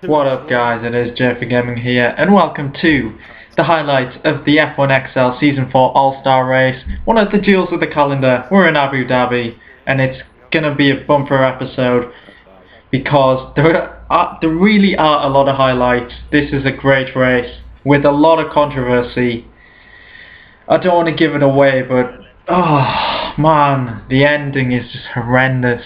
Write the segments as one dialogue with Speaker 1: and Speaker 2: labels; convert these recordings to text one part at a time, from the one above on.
Speaker 1: What up guys, it is JayFerGaming here and welcome to the highlights of the F1XL Season 4 All-Star Race, one of the jewels of the calendar. We're in Abu Dhabi and it's gonna be a bumper episode because there really are a lot of highlights. This is a great race with a lot of controversy. I don't want to give it away, but oh man, the ending is just horrendous.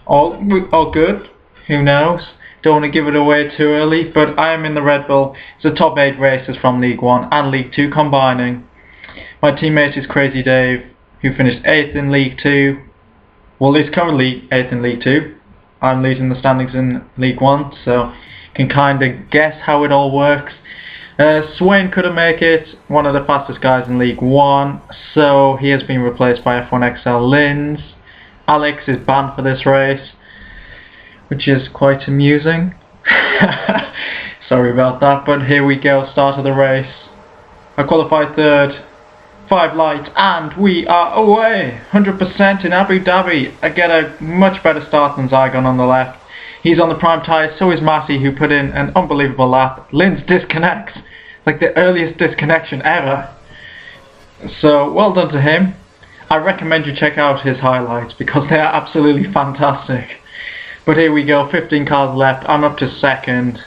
Speaker 1: All good, who knows? Don't want to give it away too early, but I am in the Red Bull. It's the top 8 races from League 1 and League 2 combining. My teammate is Crazy Dave, who finished 8th in League 2. Well, he's currently 8th in League 2. I'm leading the standings in League 1, so you can kind of guess how it all works. Swain couldn't make it, one of the fastest guys in League 1, so he has been replaced by F1XL Linz. Alex is banned for this race, which is quite amusing. Sorry about that, but here we go, start of the race. I qualified 3rd, 5 light, and we are away! 100% in Abu Dhabi. I get a much better start than Zygon on the left. He's on the prime tyres, so is Matty, who put in an unbelievable lap. Linz disconnects, like the earliest disconnection ever. So, well done to him. I recommend you check out his highlights because they are absolutely fantastic. But here we go, 15 cars left, I'm up to 2nd.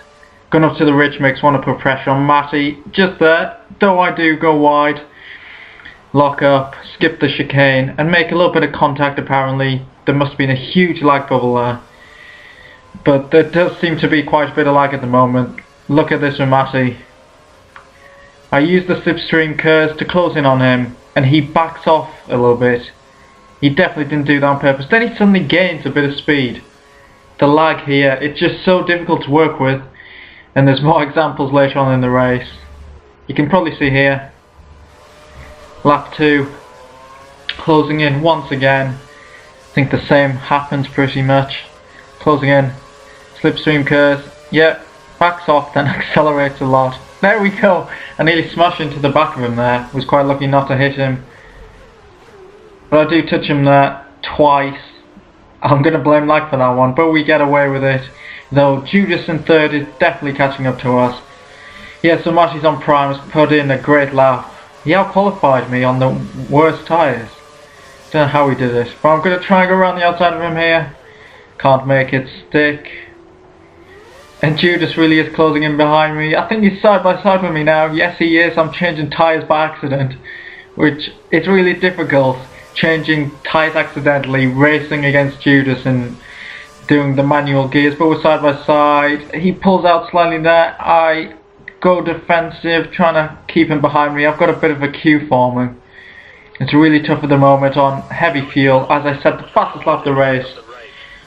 Speaker 1: Going up to the rich mix, want to put pressure on Matty. Just there, though I do go wide. Lock up, skip the chicane, and make a little bit of contact apparently. There must have been a huge lag bubble there. But there does seem to be quite a bit of lag at the moment. Look at this with Matty. I use the slipstream curves to close in on him, and he backs off a little bit. He definitely didn't do that on purpose. Then he suddenly gains a bit of speed. The lag here, it's just so difficult to work with, and there's more examples later on in the race. You can probably see here, lap 2, closing in once again. I think the same happens pretty much. Closing in, slipstream curves, yep, backs off, then accelerates a lot. There we go, I nearly smashed into the back of him there, was quite lucky not to hit him. But I do touch him there twice. I'm going to blame lag for that one, but we get away with it. Though Judas in 3rd is definitely catching up to us. Yeah, so Matty's on prime, has put in a great lap. He out-qualified me on the worst tyres. Don't know how he did it, but I'm going to try and go around the outside of him here. Can't make it stick. And Judas really is closing in behind me. I think he's side by side with me now. Yes, he is. I'm changing tyres by accident, which is really difficult. Changing tyres accidentally, racing against Judas and doing the manual gears, but we're side by side. He pulls out slightly there. I go defensive, trying to keep him behind me. I've got a bit of a queue forming. It's really tough at the moment on heavy fuel. As I said, the fastest lap of the race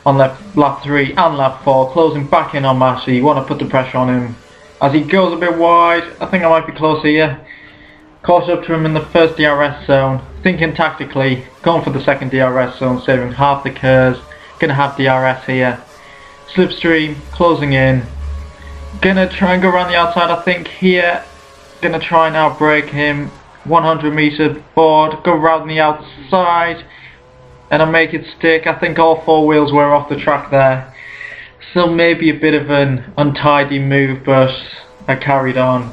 Speaker 1: on lap 3 and lap 4, closing back in on Matty. Want to put the pressure on him as he goes a bit wide. I think I might be closer here. Caught up to him in the first DRS zone, thinking tactically, going for the second DRS zone, saving half the curves. Gonna have DRS here. Slipstream, closing in. Gonna try and go around the outside, I think here. Gonna try and outbrake him. 100 meter board, go around the outside, and I make it stick. I think all 4 wheels were off the track there. So maybe a bit of an untidy move, but I carried on.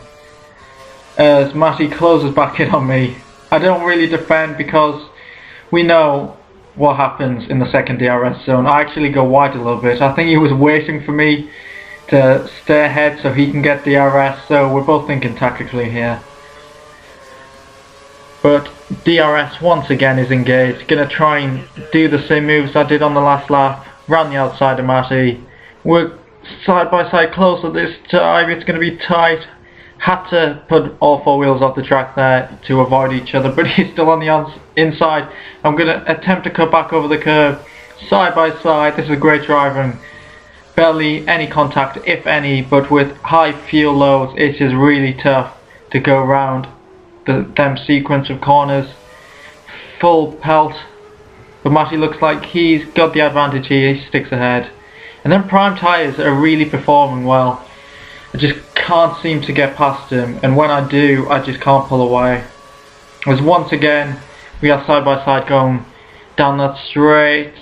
Speaker 1: As Matty closes back in on me. I don't really defend because we know what happens in the second DRS zone. I actually go wide a little bit. I think he was waiting for me to stay ahead so he can get DRS, so we're both thinking tactically here. But DRS once again is engaged. Gonna try and do the same moves I did on the last lap. Round the outside of Matty. We're side by side closer this time. It's gonna be tight. Had to put all 4 wheels off the track there to avoid each other, but he's still on the inside. I'm going to attempt to cut back over the curve, side by side. This is great driving. Barely any contact, if any, but with high fuel loads, it is really tough to go around them sequence of corners. Full pelt, but Matty looks like he's got the advantage here. He sticks ahead. And then prime tyres are really performing well. I just can't seem to get past him, and when I do, I just can't pull away. As once again, we are side by side going down that straight.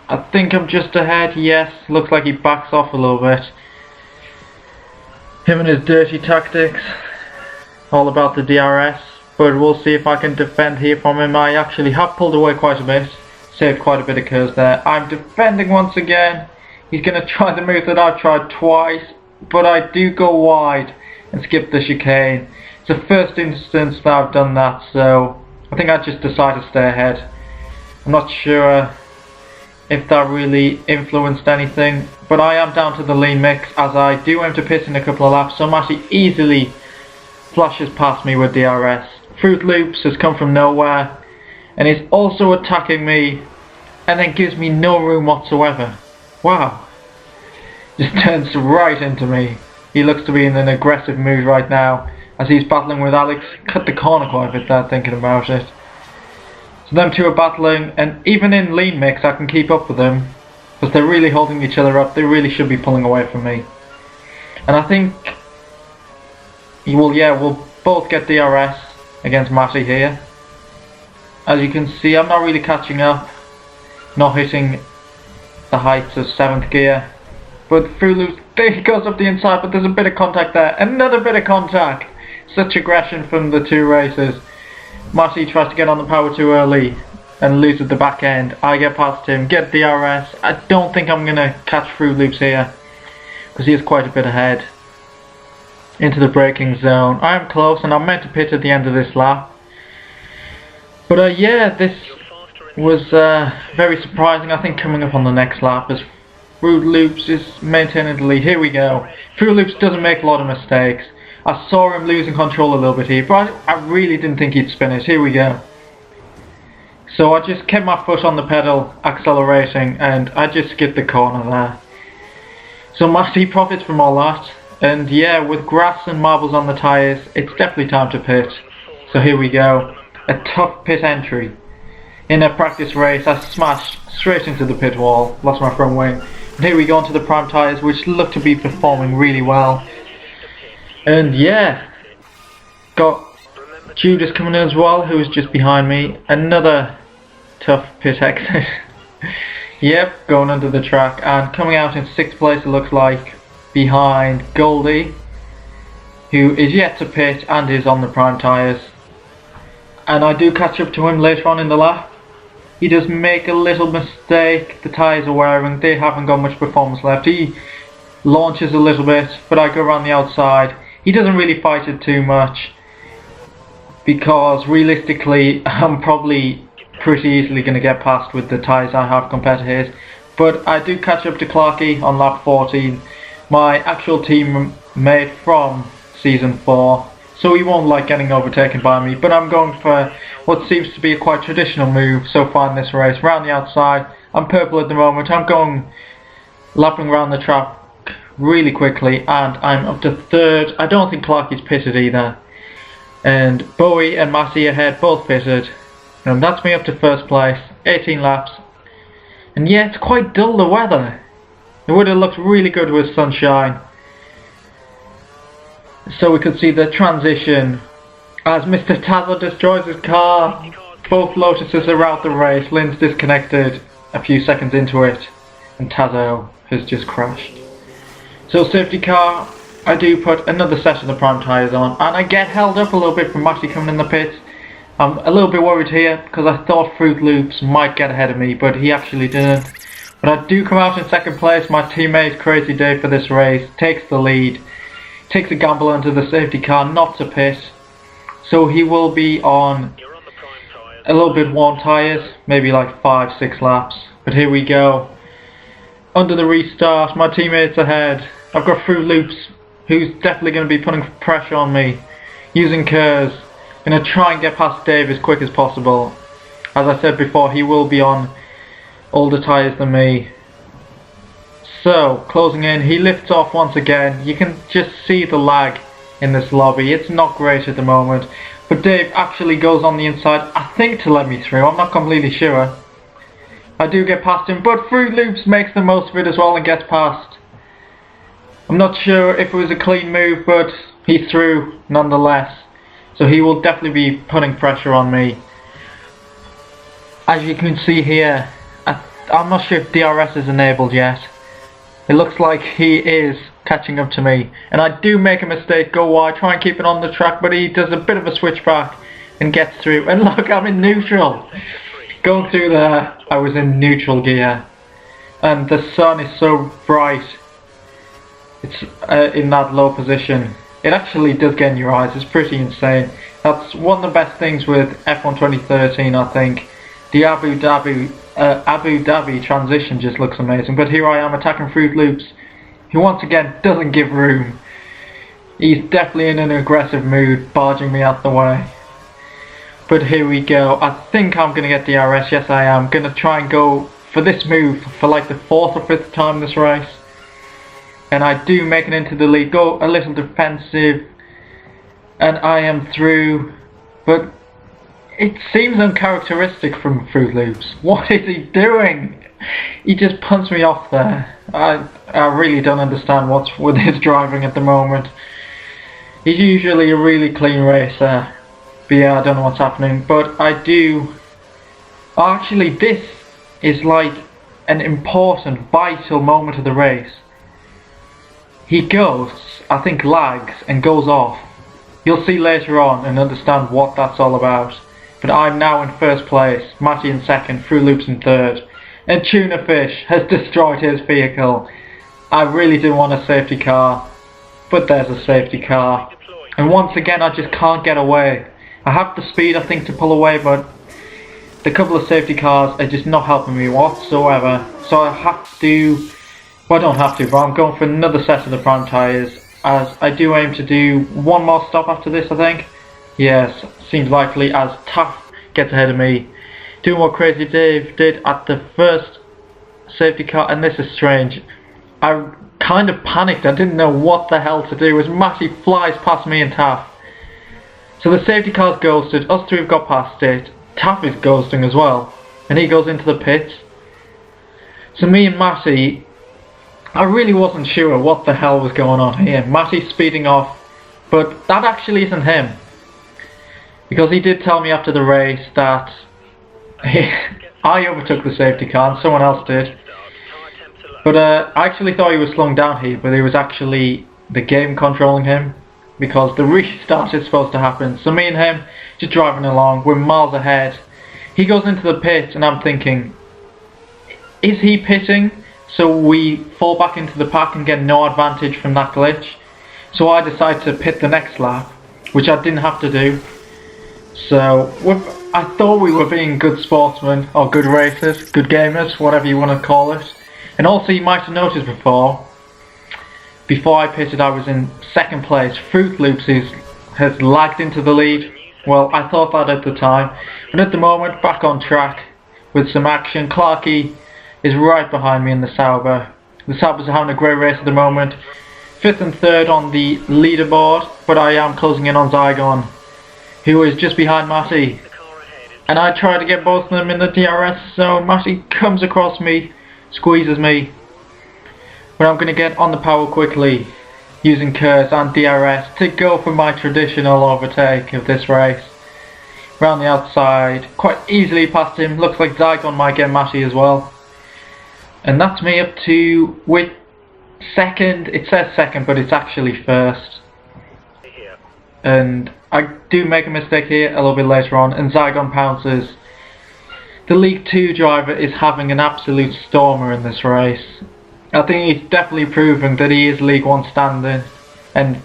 Speaker 1: I think I'm just ahead, yes. Looks like he backs off a little bit. Him and his dirty tactics. All about the DRS. But we'll see if I can defend here from him. I actually have pulled away quite a bit. Saved quite a bit of curves there. I'm defending once again. He's going to try the move that I've tried twice. But I do go wide and skip the chicane. It's the first instance that I've done that. So I think I just decided to stay ahead. I'm not sure if that really influenced anything. But I am down to the lean mix as I do aim to pit in a couple of laps. So Matty easily flashes past me with DRS. Fruit Loops has come from nowhere and is also attacking me and then gives me no room whatsoever. Wow. Just turns right into me. He looks to be in an aggressive mood right now as he's battling with Alex. Cut the corner quite a bit there thinking about it. So them two are battling, and even in lean mix I can keep up with them because they're really holding each other up. They really should be pulling away from me. And I think we'll both get DRS against Matty here. As you can see, I'm not really catching up, not hitting the heights of 7th gear. But Fruit Loops, there he goes up the inside, but there's a bit of contact there. Another bit of contact. Such aggression from the two racers. Matty tries to get on the power too early and loses the back end. I get past him, get DRS. I don't think I'm going to catch Fruit Loops here because he is quite a bit ahead. Into the braking zone. I am close and I'm meant to pit at the end of this lap. But yeah, this was very surprising. I think coming up on the next lap as Fruit Loops is maintaining the lead. Here we go. Fruit Loops doesn't make a lot of mistakes. I saw him losing control a little bit here, but I really didn't think he'd spin it. Here we go. So I just kept my foot on the pedal, accelerating, and I just skipped the corner there. So Matty profits from all that. And yeah, with grass and marbles on the tyres, it's definitely time to pit. So here we go. A tough pit entry. In a practice race, I smashed straight into the pit wall. Lost my front wing. And here we go onto the prime tyres, which look to be performing really well. And yeah, got Judas coming in as well, who is just behind me. Another tough pit exit. Yep, going under the track. And coming out in 6th place it looks like. Behind Goldie, who is yet to pit and is on the prime tyres. And I do catch up to him later on in the lap. He does make a little mistake. The tyres are wearing, they haven't got much performance left. He launches a little bit, but I go around the outside. He doesn't really fight it too much because realistically I'm probably pretty easily going to get past with the tyres I have compared to his. But I do catch up to Clarky on lap 14. My actual teammate from season 4, so he won't like getting overtaken by me, but I'm going for what seems to be a quite traditional move so far in this race. Round the outside, I'm purple at the moment, I'm going lapping around the track really quickly and I'm up to 3rd. I don't think Clarky's pitted either, and Bowie and Massey ahead both pitted, and that's me up to 1st place, 18 laps. And yeah, it's quite dull, the weather. It would have looked really good with sunshine. So we could see the transition as Mr. Tazo destroys his car. Both Lotuses are out the race. Lynn's disconnected a few seconds into it and Tazo has just crashed. So safety car, I do put another set of the prime tyres on and I get held up a little bit from Matty coming in the pits. I'm a little bit worried here because I thought Fruit Loops might get ahead of me, but he actually didn't. But I do come out in 2nd place. My teammate Crazy Dave for this race takes the lead, takes a gamble onto the safety car not to pit, so he will be on a little bit worn tyres, maybe like 5-6 laps. But here we go, under the restart, my teammates ahead. I've got Fruit Loops, who's definitely going to be putting pressure on me, using curves. Going to try and get past Dave as quick as possible. As I said before, he will be on older tyres than me. So, closing in, he lifts off once again. You can just see the lag in this lobby. It's not great at the moment. But Dave actually goes on the inside, I think to let me through. I'm not completely sure. I do get past him, but Fruit Loops makes the most of it as well and gets past. I'm not sure if it was a clean move, but he threw nonetheless. So he will definitely be putting pressure on me. As you can see here, I'm not sure if DRS is enabled yet. It looks like he is catching up to me, and I do make a mistake, go wide, try and keep it on the track, but he does a bit of a switchback and gets through, and look, I'm in neutral. Going through there, I was in neutral gear, and the sun is so bright, it's in that low position. It actually does get in your eyes, it's pretty insane. That's one of the best things with F1 2013, I think. The Abu Dhabi transition just looks amazing, but here I am attacking Fruit Loops, who once again doesn't give room. He's definitely in an aggressive mood, barging me out the way. But here we go, I think I'm going to get DRS, yes I am. Going to try and go for this move for like the 4th or 5th time this race. And I do make it into the lead, go a little defensive, and I am through, but it seems uncharacteristic from Fruit Loops. What is he doing? He just punts me off there. I really don't understand what's with his driving at the moment. He's usually a really clean racer, but yeah, I don't know what's happening, but I do... Actually, this is like an important, vital moment of the race. He goes, I think lags, and goes off. You'll see later on and understand what that's all about. But I'm now in first place, Matty in second, Fruit Loops in third. And Tuna Fish has destroyed his vehicle. I really didn't want a safety car, but there's a safety car. And once again I just can't get away. I have the speed I think to pull away, but the couple of safety cars are just not helping me whatsoever. So I have to... Well, I don't have to, but I'm going for another set of the prime tyres, as I do aim to do one more stop after this, I think. Yes, seems likely, as Taff gets ahead of me. Doing what Crazy Dave did at the first safety car, and this is strange. I kind of panicked, I didn't know what the hell to do, as Matty flies past me and Taff. So the safety car's ghosted, us three have got past it, Taff is ghosting as well, and he goes into the pits. So me and Matty... I really wasn't sure what the hell was going on here. Matty's speeding off, but that actually isn't him. Because he did tell me after the race that I overtook the safety car and someone else did. But I actually thought he was slowing down here, but it was actually the game controlling him. Because the restart is supposed to happen. So me and him, just driving along, we're miles ahead. He goes into the pit and I'm thinking, is he pitting? So we fall back into the pack and get no advantage from that glitch. So I decide to pit the next lap, which I didn't have to do. So I thought we were being good sportsmen, or good racers, good gamers, whatever you want to call it. And also you might have noticed before I pitted I was in second place. Fruit Loops has lagged into the lead. Well, I thought that at the time. But at the moment, back on track with some action. Clarky is right behind me in the Sauber. The Saubers are having a great race at the moment. 5th and 3rd on the leaderboard, but I am closing in on Zygon, who is just behind Matty. And I try to get both of them in the DRS, so Matty comes across me, squeezes me. But I'm going to get on the power quickly, using Curse and DRS to go for my traditional overtake of this race. Round the outside, quite easily past him. Looks like Zygon might get Matty as well. And that's me up to, with second, it says second, but it's actually first. And I do make a mistake here a little bit later on, and Zygon pounces. The League 2 driver is having an absolute stormer in this race. I think he's definitely proven that he is League 1 standing, and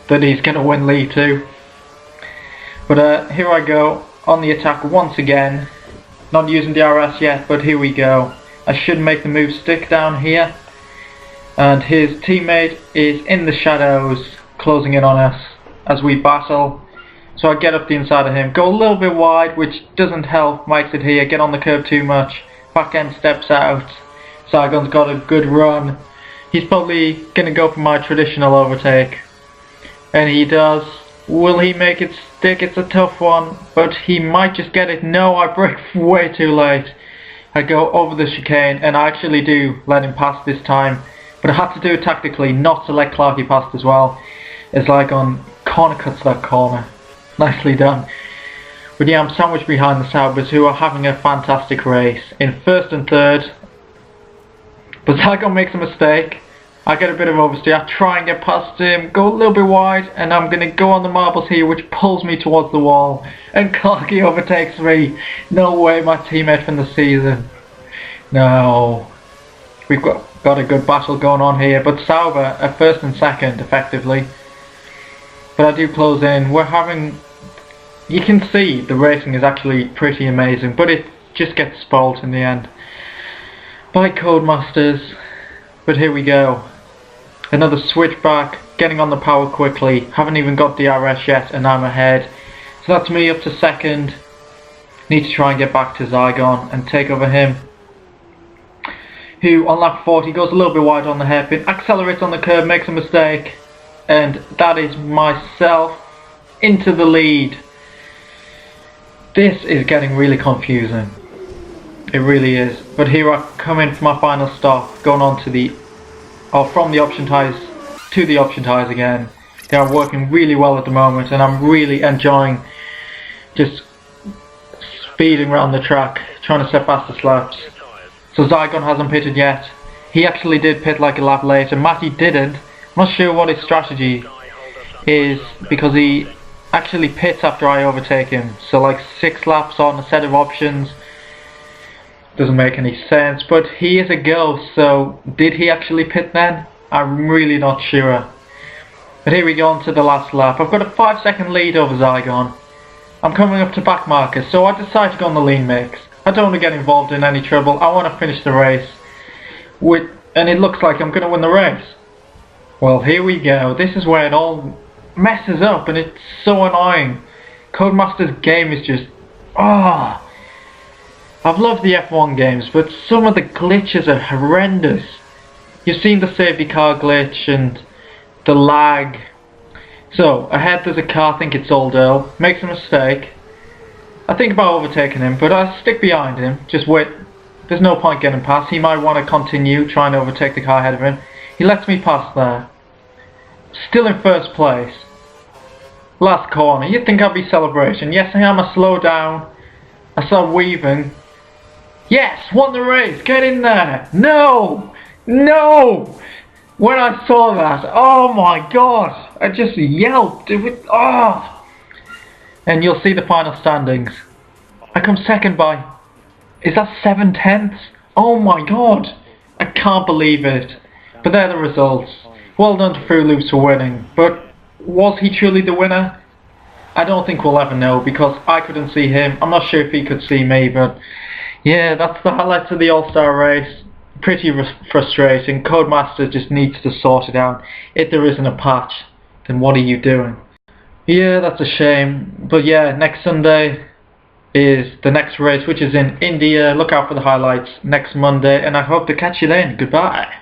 Speaker 1: that he's going to win League 2. But here I go, on the attack once again. Not using DRS yet, but here we go. I should make the move stick down here, and his teammate is in the shadows closing in on us as we battle. So I get up the inside of him, go a little bit wide, which doesn't help my exit here, get on the curb too much, back end steps out. Zygon's got a good run, he's probably going to go for my traditional overtake, and he does. Will he make it stick? It's a tough one, but he might just get it. No, I brake way too late. I go over the chicane, and I actually do let him pass this time, but I had to do it tactically, not to let Clarky pass as well. It's like on corner cuts that corner. Nicely done. But yeah, I'm sandwiched behind the Saubers, who are having a fantastic race in 1st and 3rd. But Zygon makes a mistake. I get a bit of oversteer, I try and get past him, go a little bit wide, and I'm going to go on the marbles here, which pulls me towards the wall, and Clarky overtakes me. No way, my teammate from the season. No. We've got a good battle going on here, but Sauber at first and second, effectively. But I do close in. We're having... You can see the racing is actually pretty amazing, but it just gets spoilt in the end by Codemasters. But here we go. Another switchback, getting on the power quickly. Haven't even got DRS yet, and I'm ahead. So that's me up to second. Need to try and get back to Zygon and take over him, who on lap 40 goes a little bit wide on the hairpin, accelerates on the curve, makes a mistake, and that is myself into the lead. This is getting really confusing. It really is. But here I come in for my final stop, going on to the... from the option tyres to the option tyres again. They are working really well at the moment, and I'm really enjoying just speeding around the track, trying to set faster laps. So Zygon hasn't pitted yet. He actually did pit like a lap later. Matty didn't. I'm not sure what his strategy is, because he actually pits after I overtake him. So like 6 laps on a set of options. Doesn't make any sense, but he is a ghost, so did he actually pit then? I'm really not sure. But here we go on to the last lap. I've got a 5-second lead over Zygon. I'm coming up to back markers, so I decide to go on the lean mix. I don't want to get involved in any trouble. I want to finish the race. And it looks like I'm going to win the race. Well, here we go. This is where it all messes up, and it's so annoying. Codemasters' game is just... I've loved the F1 games, but some of the glitches are horrendous. You've seen the safety car glitch and the lag. So, ahead there's a car, I think it's Oldo, makes a mistake. I think about overtaking him, but I stick behind him, just wait. There's no point getting past. He might want to continue trying to overtake the car ahead of him. He lets me pass there. Still in first place. Last corner, you'd think I'd be celebrating. Yes, I am, I slow down. I start weaving. Yes, won the race, get in there. No, no. When I saw that, oh my god, I just yelped. It was, And you'll see the final standings. I come second by, is that 7/10? Oh my god, I can't believe it. But they're the results. Well done to Fruit Loops for winning, but was he truly the winner? I don't think we'll ever know, because I couldn't see him. I'm not sure if he could see me, but yeah, that's the highlights of the All-Star race. Pretty frustrating. Codemasters just needs to sort it out. If there isn't a patch, then what are you doing? Yeah, that's a shame. But yeah, next Sunday is the next race, which is in India. Look out for the highlights next Monday, and I hope to catch you then. Goodbye.